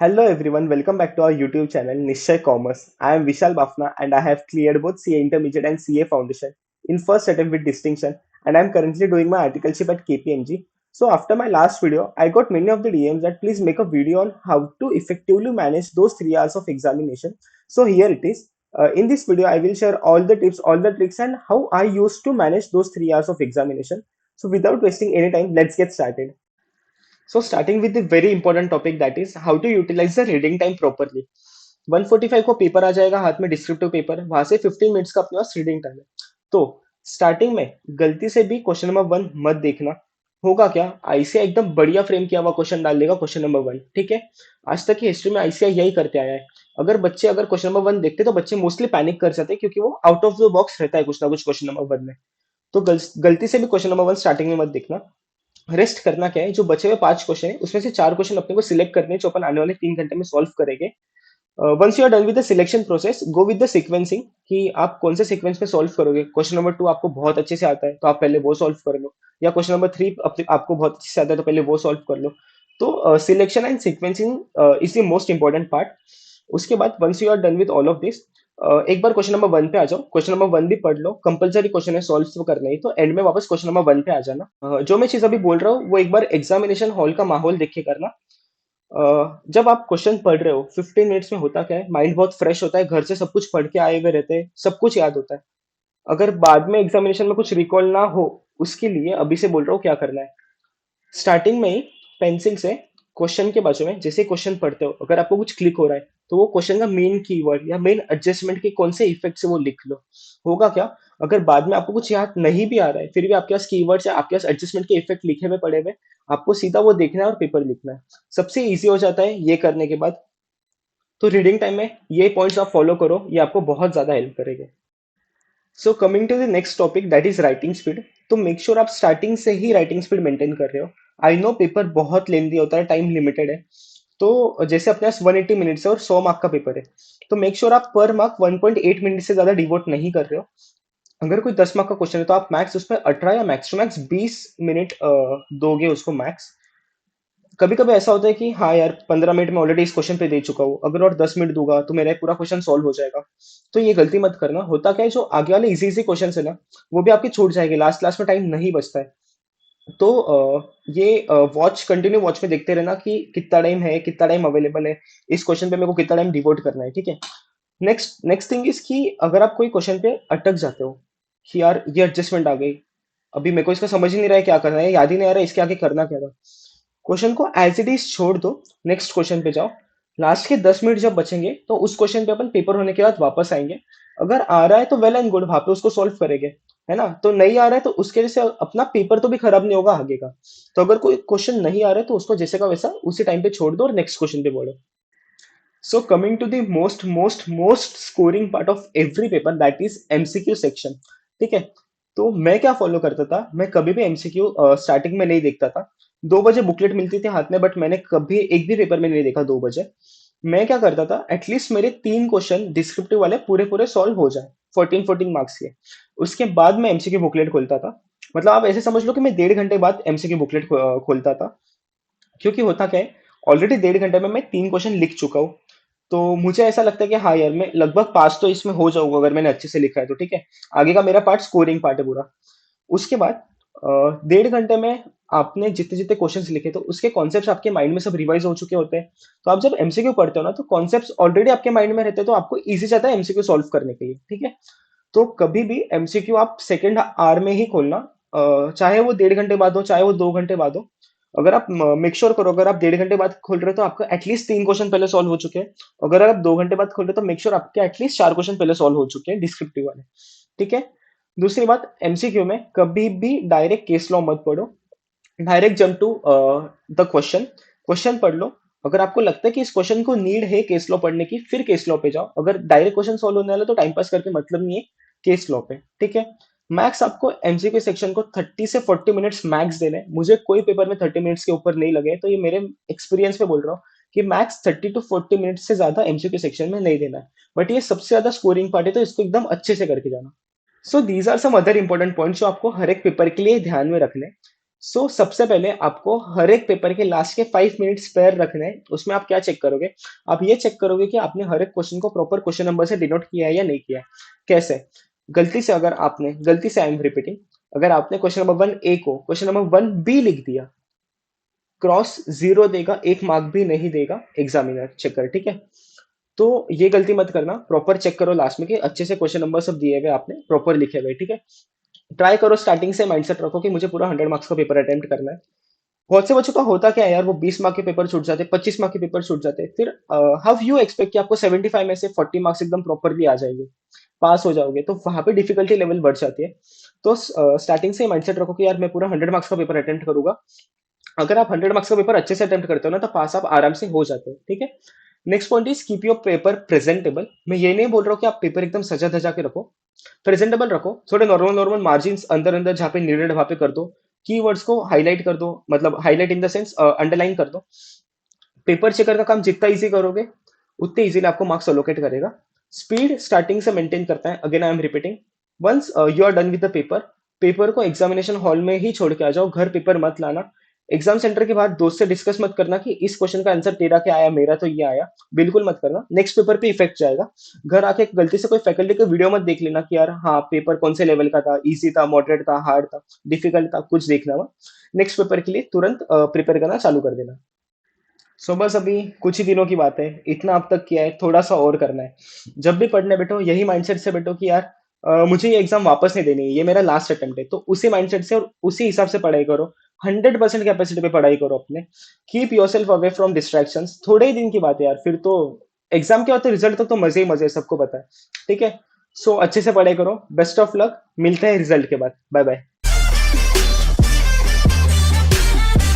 Hello everyone, welcome back to our YouTube channel Nishchay Commerce. I am Vishal Bafna and I have cleared both CA Intermediate and CA Foundation in first attempt with distinction, and I am currently doing my articleship at KPMG. So after my last video, I got many of the DMs that please make a video on how to effectively manage those 3 hours of examination. So here it is. In this video, I will share all the tips, all the tricks and how I used to manage those 3 hours of examination. So without wasting any time, let's get started. So starting with the very important topic, that is how to utilize the reading time properly. 145 को paper आ जाएगा हाथ में, descriptive paper, वहां से 15 minutes का अपने पास reading time है। तो स्टार्टिंग में गलती से भी क्वेश्चन नंबर 1 मत देखना। होगा क्या, आईसीआई एकदम बढ़िया फ्रेम किया हुआ क्वेश्चन डाल देगा क्वेश्चन नंबर 1, ठीक है। आज तक की हिस्ट्री में आईसीआई यही करते आया है। अगर क्वेश्चन नंबर 1 देखते तो बच्चे मोस्टली पैनिक कर जाते हैं, क्योंकि वो आउट ऑफ द बॉक्स रहता है कुछ ना कुछ क्वेश्चन नंबर 1 में। तो गलती से भी क्वेश्चन नंबर 1 स्टार्टिंग में मत देखना। रेस्ट करना क्या है, जो बचे हुए 5 क्वेश्चन है उसमें से 4 क्वेश्चन अपने को सिलेक्ट करने हैं, जो अपन आने वाले 3 घंटे में सॉल्व करेंगे। Once you are done with the selection process, go with the sequencing कि आप कौन से सीक्वेंस में सॉल्व करोगे। क्वेश्चन नंबर 2 आपको बहुत अच्छे से आता है तो आप पहले वो सॉल्व कर लो, या क्वेश्चन नंबर 3 आपको बहुत अच्छे से आता है तो पहले वो सॉल्व कर लो। तो selection and sequencing is the most important part. उसके बाद once you are done with all of this, एक बार क्वेश्चन नंबर 1 पे आ जाओ, क्वेश्चन नंबर 1 भी पढ़ लो, कंपलसरी क्वेश्चन है, सॉल्व तो करना ही, तो एंड में वापस क्वेश्चन नंबर 1 पे आ जाना। जो मैं चीज अभी बोल रहा हूँ वो एक बार एग्जामिनेशन हॉल का माहौल देख के करना। जब आप क्वेश्चन पढ़ रहे हो 15 मिनट्स में होता क्या है, माइंड बहुत फ्रेश होता है, घर से सब कुछ पढ़ के आए हुए रहते हैं, सब कुछ याद होता है। अगर बाद में एग्जामिनेशन में कुछ रिकॉल ना हो, उसके लिए अभी से बोल रहा हूँ क्या करना है। स्टार्टिंग में ही पेंसिल से क्वेश्चन के बाजू में जैसे क्वेश्चन पढ़ते हो, अगर आपको कुछ क्लिक हो रहा है तो वो क्वेश्चन का मेन कीवर्ड या मेन एडजस्टमेंट के कौन से इफेक्ट से वो लिख लो। होगा क्या, अगर बाद में आपको कुछ याद नहीं भी आ रहा है, फिर भी आपके पास कीवर्ड्स या आपके पास एडजस्टमेंट के इफेक्ट लिखे हुए पड़े हुए, आपको सीधा वो देखना है और पेपर लिखना है। सबसे इजी हो जाता है ये करने के बाद। तो रीडिंग टाइम में ये पॉइंट्स आप फॉलो करो, ये आपको बहुत ज्यादा हेल्प करेंगे। So coming to the next topic, that is writing speed. तो मेक श्योर आप स्टार्टिंग से ही राइटिंग स्पीड मेंटेन कर रहे हो। आई नो पेपर बहुत लेंदी होता है, टाइम लिमिटेड है। तो जैसे अपने पास 180 मिनट्स है और 100 मार्क का पेपर है, तो मेक श्योर आप पर मार्क 1.8 मिनट से ज्यादा डिवोट नहीं कर रहे हो। अगर कोई 10 मार्क का क्वेश्चन है तो आप मैक्स उसमें 18 या मैक्स टू मैक्स 20 मिनट दोगे उसको मैक्स। कभी कभी ऐसा होता है कि हाँ यार 15 मिनट में ऑलरेडी इस क्वेश्चन पे दे चुका हूँ, अगर और 10 मिनट दूंगा तो मेरा पूरा क्वेश्चन सॉल्व हो जाएगा। तो ये गलती मत करना। होता क्या है, जो आगे वाले इजी इजी क्वेश्चन है ना, वो भी आपके छूट जाएंगे, लास्ट लास्ट में टाइम नहीं बचता है। तो ये वॉच कंटिन्यू वॉच में देखते रहना कि कितना टाइम है, कितना टाइम अवेलेबल है, इस क्वेश्चन पे मेरे को कितना टाइम डिवोट करना है, ठीक है। नेक्स्ट नेक्स्ट थिंग इज कि अगर आप कोई क्वेश्चन पे अटक जाते हो कि यार ये एडजस्टमेंट आ गई, अभी मेरे को इसका समझ ही नहीं रहा है क्या करना है, याद ही नहीं आ रहा है इसके आगे करना क्या था, क्वेश्चन को एज इट इज छोड़ दो, नेक्स्ट क्वेश्चन पे जाओ। लास्ट के 10 मिनट जब बचेंगे तो उस क्वेश्चन पे अपन पेपर होने के बाद वापस आएंगे। अगर आ रहा है तो वेल एंड गुड, वहां पे उसको सॉल्व करेंगे, है ना। तो नहीं आ रहा है तो उसके जैसे अपना पेपर तो भी खराब नहीं होगा आगे का। तो अगर कोई क्वेश्चन नहीं आ रहा है तो उसको जैसे का वैसा उसी टाइम पे छोड़ दो और नेक्स्ट क्वेश्चन पे बोलो। So coming to the most most most scoring part of every paper, that is MCQ section, ठीक है। तो मैं क्या फॉलो करता था, मैं कभी भी एमसीक्यू स्टार्टिंग में नहीं देखता था। 2 बजे बुकलेट मिलती थी हाथ में, बट मैंने कभी एक भी पेपर में नहीं देखा 2 बजे। मैं क्या करता था, एटलीस्ट मेरे 3 क्वेश्चन डिस्क्रिप्टिव वाले पूरे पूरे सॉल्व हो जाए, 14 मार्क्स के। उसके बाद मैं एमसीक्यू बुकलेट खोलता था। मतलब आप ऐसे समझ लो कि मैं 1.5 घंटे बाद एमसीक्यू बुकलेट खोलता था। क्योंकि होता क्या है, ऑलरेडी 1.5 घंटे में मैं 3 क्वेश्चन लिख चुका हूँ। तो मुझे ऐसा लगता है कि हाँ यार मैं लगभग पास तो इसमें हो जाऊंगा अगर मैंने अच्छे से लिखा है तो, ठीक है। आगे का मेरा पार्ट स्कोरिंग पार्ट है पूरा। उसके बाद 1.5 घंटे में आपने जितने जितने क्वेश्चंस लिखे तो उसके कॉन्सेप्ट्स आपके माइंड में सब रिवाइज हो चुके होते हैं। तो आप जब एमसीक्यू पढ़ते हो ना, तो कॉन्सेप्ट्स ऑलरेडी आपके माइंड में रहते हैं, तो आपको इजी जाता है एमसीक्यू सॉल्व करने के लिए, ठीक है। तो कभी भी एमसीक्यू आप सेकेंड आवर में ही खोलना, चाहे वो 1.5 घंटे बाद हो, चाहे वो 2 घंटे बाद हो। अगर आप मेक श्योर करो, अगर आप 1.5 घंटे बाद खोल रहे हो तो आपका एटलीस्ट 3 क्वेश्चन पहले सॉल्व हो चुके हैं। अगर आप 2 घंटे बाद खोल रहे हो तो मेक श्योर आपके एटलीस्ट 4 क्वेश्चन पहले सॉल्व हो चुके हैं डिस्क्रिप्टिव वाले, ठीक है। दूसरी बात, एमसीक्यू में कभी भी डायरेक्ट केस लॉ मत पढ़ो। Direct jump to the question, question पढ़ लो। अगर आपको लगता है कि इस क्वेश्चन को नीड है केस लॉ पढ़ने की, फिर केस लॉ पे जाओ। अगर डायरेक्ट क्वेश्चन सॉल्व होने वाला है तो टाइम पास करके मतलब नहीं है, केस लॉ पे, ठीक है। मैक्स आपको एमसीक्यू सेक्शन को 30 से 40 मिनट्स मैक्स देने हैं। मुझे कोई पेपर में 30 मिनट्स के ऊपर नहीं लगे, तो ये मेरे एक्सपीरियंस पे बोल रहा हूँ कि मैक्स 30 to 40 मिनट्स से ज्यादा एमसीक्यू सेक्शन में नहीं देना है। बट ये सबसे ज्यादा स्कोरिंग पार्ट है, तो इसको एकदम अच्छे से करके जाना। So these are some other important points जो आपको हर एक पेपर के लिए ध्यान में रखने। सबसे पहले आपको हर एक पेपर के लास्ट के 5 मिनट स्पेयर रखने हैं। उसमें आप क्या चेक करोगे? आप ये चेक करोगे कि आपने हर एक क्वेश्चन को प्रॉपर क्वेश्चन नंबर से डिनोट किया है या नहीं किया है। कैसे? गलती से आई एम रिपीटिंग, अगर आपने क्वेश्चन नंबर 1 ए को क्वेश्चन नंबर 1 बी लिख दिया, क्रॉस जीरो देगा, एक मार्क भी नहीं देगा एग्जामिनर चेकर, ठीक है? तो ये गलती मत करना, प्रॉपर चेक करो लास्ट में कि अच्छे से क्वेश्चन नंबर सब दिए हुए आपने प्रॉपर लिखे हुए, ठीक है? ट्राई करो स्टार्टिंग से माइंडसेट रखो कि मुझे पूरा 100 मार्क्स का पेपर अटेम्प्ट करना है। बहुत से बच्चों का होता क्या है यार, वो 20 मार्क के पेपर छूट जाते, 25 मार्क के पेपर छूट जाते, फिर हाउ यू एक्सपेक्ट कि आपको 75 में से 40 मार्क्स एकदम प्रॉपरली आ जाएंगे, पास हो जाओगे? तो वहां पे डिफिकल्टी लेवल बढ़ जाती है। तो स्टार्टिंग से माइंडसेट रखो कि यार मैं पूरा 100 मार्क्स का पेपर अटेम्प्ट करूंगा। अगर आप 100 मार्क्स का पेपर अच्छे से अटेम्प्ट करते हो ना, तो पास आप आराम से हो जाते हो, ठीक है? Next point is keep your paper presentable. मैं ये नहीं बोल रहा हूँ कि आप पेपर एकदम सजा धजा के रखो, प्रेजेंटेबल रखो, थोड़े नॉर्मल नॉर्मल मार्जिन अंदर अंदर जहाँ पे नीडेड वहां पे कर दो, कीवर्ड्स को हाईलाइट कर दो, मतलब highlight in the sense underline कर दो। पेपर चेकर का काम जितना इजी करोगे, उतने इजीली आपको मार्क्स अलोकेट करेगा। स्पीड स्टार्टिंग से मेंटेन करता है, again I am repeating. Once you are done with the paper, paper को एग्जामिनेशन हॉल में ही छोड़ के आ जाओ, घर पेपर मत लाना। एग्जाम सेंटर के बाद दोस्त से डिस्कस मत करना कि इस क्वेश्चन का आंसर तेरा क्या आया, मेरा तो ये आया। बिल्कुल मत करना, नेक्स्ट पेपर पे इफेक्ट जाएगा। घर आके गलती से कोई फैकल्टी का वीडियो मत देख लेना कि यार हाँ पेपर कौन से लेवल का था, इजी था, मॉडरेट था, हार्ड था, डिफिकल्ट था, कुछ देखना मत। नेक्स्ट पेपर के लिए तुरंत प्रिपेयर करना चालू कर देना। बस अभी कुछ ही दिनों की बात है, इतना अब तक किया है, थोड़ा सा और करना है। जब भी पढ़ने बैठो यही माइंडसेट से बैठो कि यार मुझे ये एग्जाम वापस नहीं देनी है, ये मेरा लास्ट अटेम्प्ट है, तो उसी माइंडसेट से और उसी हिसाब से पढ़ाई करो। 100% कैपेसिटी पे पढ़ाई करो अपने। Keep your self away from distraction. थोड़े ही दिन की बात है यार, फिर तो एग्जाम के बाद तो रिजल्ट तक तो मजे ही मजे हैं, सबको पता है, ठीक है? अच्छे से पढ़ाई करो, बेस्ट ऑफ लक, मिलते हैं रिजल्ट के बाद, बाय बाय।